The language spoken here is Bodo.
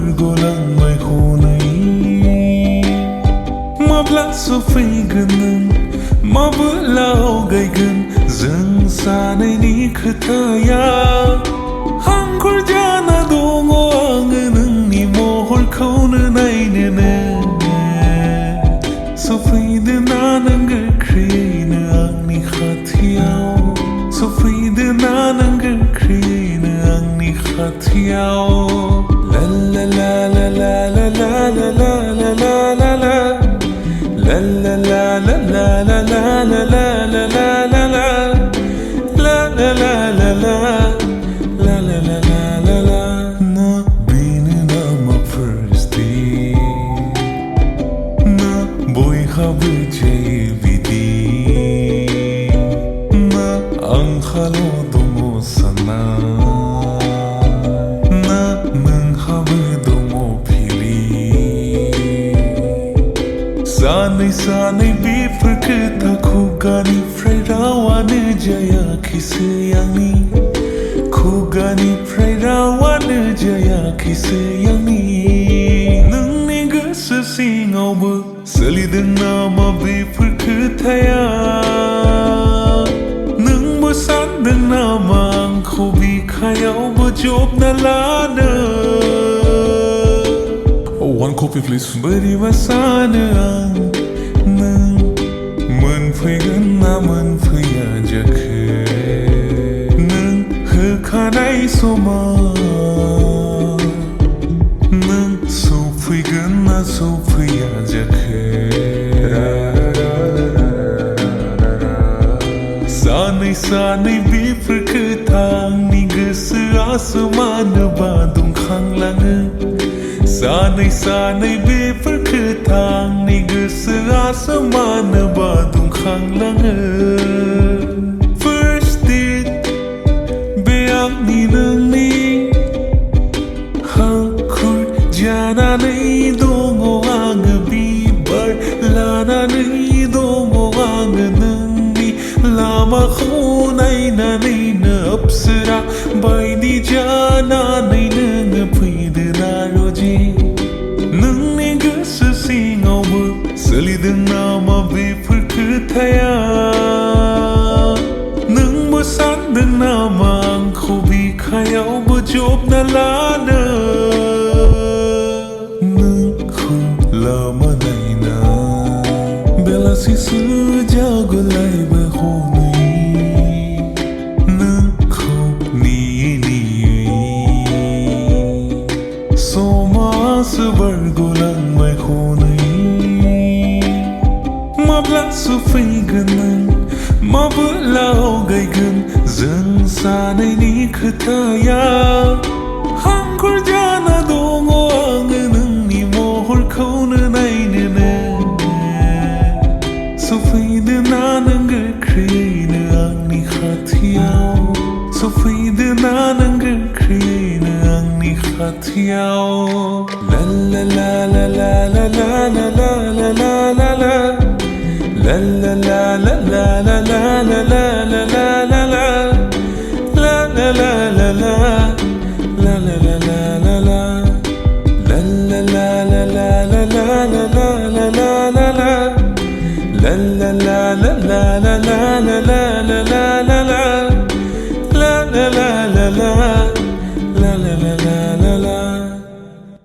bargolangai honai Mabla sofaigan nang Mabla gaigan जों सानैनि खोथाया हांखुर जाना दङ आङो नोंनि महरखौनो नायनोनो सफैदो ना नों गोख्रैयैनो आंनि खाथियाव सफैदो ना नों गोख्रैयैनो आंनि खाथियाव ला ला ला ला ला ला ला ला ला ला ला ला La la la la la la la la la la la la la La la la la la La la la la la la Na bini na ma first day Na bयहाबो जायो बिदि Na आंखाल' दङ साननाय Na नोंहाबो दङ सानै बेफोर खोथा खुगानिफ्राय रावानो जायाखैसै आंनि खुगानिफ्राय रावानो जायाखैसै आंनि नोंनि गोसो सिङावबो सोलिदों नामा बेफोर खोथाया नोंबो सानदों नामा आंखौ बिखायावबो जबना लानो One copy please बोरैबा सानो आं नों मोनफैगोन ना मोनफैया जाखो नों होखानाय समाव नों सफैगोन ना सफैया जाखो सानै बेफोर खोथा आंनि गोसोआसो मानोबा दुंखांलाङो सानै बेफोर खोथा आंनि गोसोआसो मानोबा दुंखांलाङो First date बे आंनि नोंनि हांखुर जानानै दङ आङो बिबार लानानै दङ आङो नोंनि लामाखौ नायनानैनो अप्सरा बायदि जानानै नोङो फैदो ना रजि नोंनि गोसो सिङावबो सोलिदों नामा बेफोर खोथाया नोंबो सानदों नामा आंखौ बिखायावबो जबना लानो नोंखौ लामा नायना बेलासिसो जागोलायबो हनै नोंखौ नेयै समासो बारग'लांबाय हनै माब्ला सफैगोन नों माब्ला गायगोन जों सानैनि खोथाया हांखुर जाना दङ आङो नोंनि महरखौनो नायनोनो सफैदो ना नों गोख्रैयैनो आंनि खाथियाव सफैदो ना नों गोख्रैयैनो आंनि खाथियाव ला ला ला ला ला ला ला ला ला ला ला ला La la la la la la la la la la la la la La la la la la La la la la la la La la la la la la la la la la la la la La la la la la la la la la la la la La la la la la